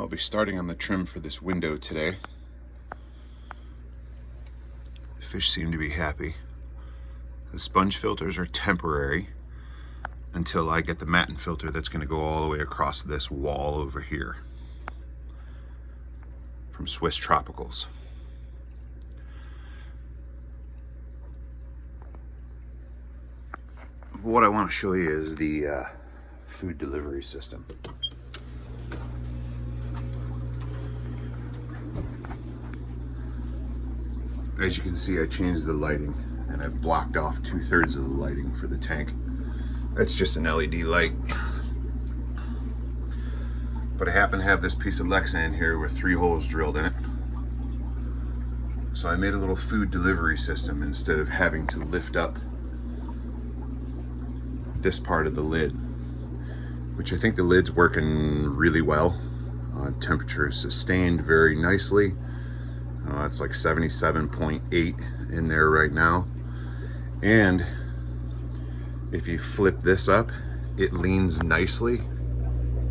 I'll be starting on the trim for this window today. The fish seem to be happy. The sponge filters are temporary until I get the matin filter that's going to go all the way across this wall over here from Swiss Tropicals. What I want to show you is the food delivery system. As you can see, I changed the lighting and I've blocked off 2/3 of the lighting for the tank. That's just an LED light. But I happen to have this piece of Lexan here with 3 holes drilled in it. So I made a little food delivery system instead of having to lift up this part of the lid, which I think the lid's working really well. Temperature is sustained very nicely. It's like 77.8 in there right now. And if you flip this up, it leans nicely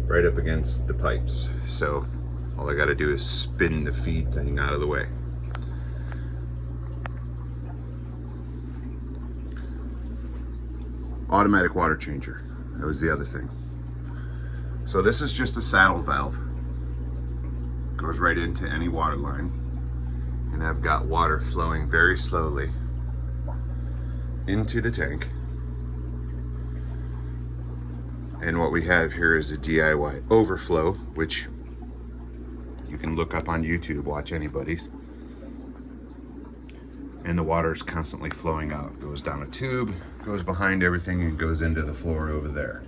right up against the pipes. So all I got to do is spin the feed thing out of the way. Automatic water changer. That was the other thing. So this is just a saddle valve. Goes right into any water line. And I've got water flowing very slowly into the tank. And what we have here is a DIY overflow, which you can look up on YouTube, watch anybody's. And the water is constantly flowing out. Goes down a tube, goes behind everything, and goes into the floor over there.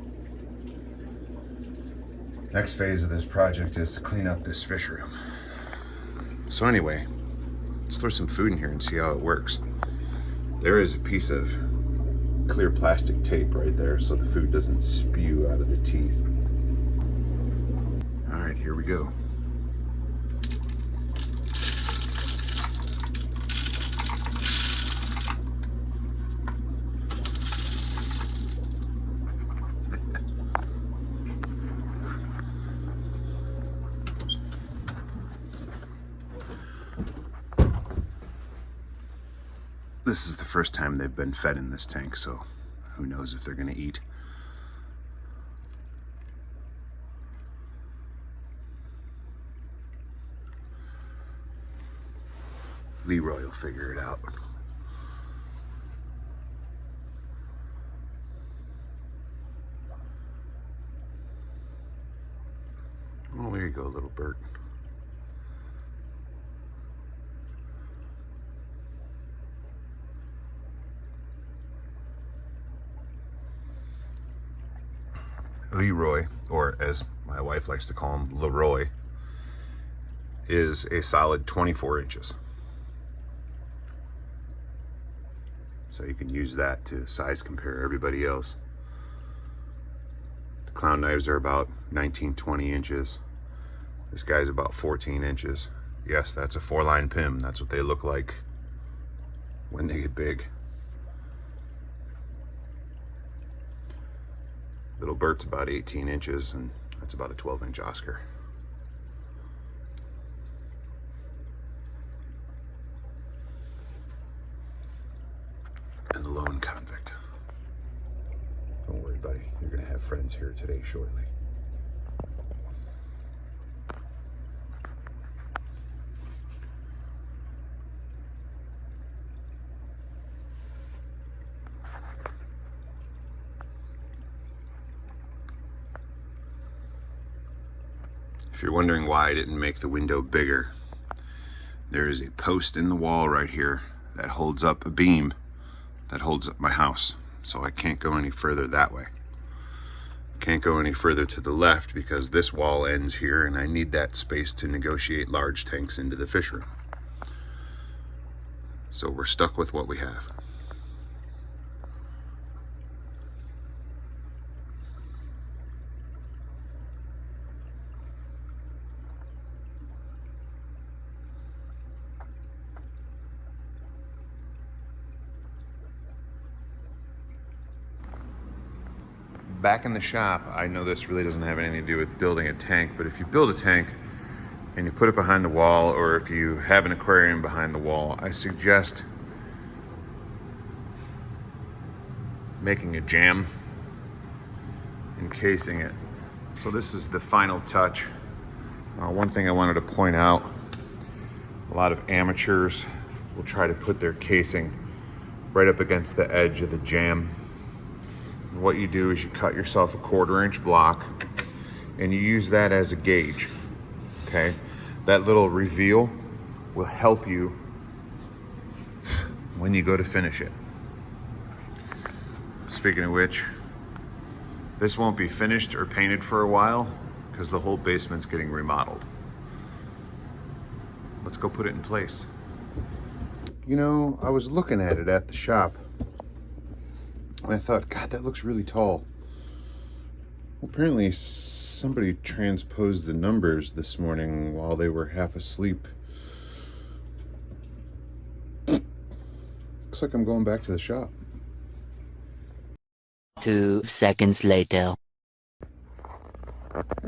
Next phase of this project is to clean up this fish room. So anyway, let's throw some food in here and see how it works. There is a piece of clear plastic tape right there so the food doesn't spew out of the tea. All right, here we go. This is the first time they've been fed in this tank, so who knows if they're going to eat. Leroy will figure it out. Oh, there you go, little Bert. Leroy, or as my wife likes to call him, Leroy, is a solid 24 inches. So you can use that to size compare everybody else. The clown knives are about 19-20 inches. This guy's about 14 inches. Yes, that's a 4-line PIM. That's what they look like when they get big. Little Bert's about 18 inches, and that's about a 12-inch Oscar. And the lone convict. Don't worry, buddy. You're going to have friends here today shortly. If you're wondering why I didn't make the window bigger, there is a post in the wall right here that holds up a beam that holds up my house. So I can't go any further that way. Can't go any further to the left because this wall ends here and I need that space to negotiate large tanks into the fish room. So we're stuck with what we have. Back in the shop, I know this really doesn't have anything to do with building a tank, but if you build a tank, and you put it behind the wall, or if you have an aquarium behind the wall, I suggest making a jam, encasing it. So this is the final touch. One thing I wanted to point out, a lot of amateurs will try to put their casing right up against the edge of the jam. And what you do is you cut yourself a 1/4-inch block and you use that as a gauge, okay? That little reveal will help you when you go to finish it. Speaking of which, this won't be finished or painted for a while because the whole basement's getting remodeled. Let's go put it in place. You know, I was looking at it at the shop and I thought, God, that looks really tall. Well, apparently somebody transposed the numbers this morning while they were half asleep. Looks like I'm going back to the shop. 2 seconds later.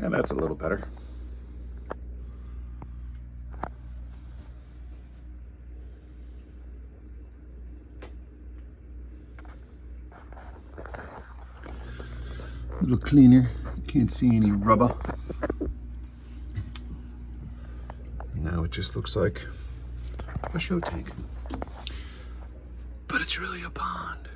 Yeah, that's a little better. A little cleaner. You can't see any rubber. Now it just looks like a show tank. But it's really a pond.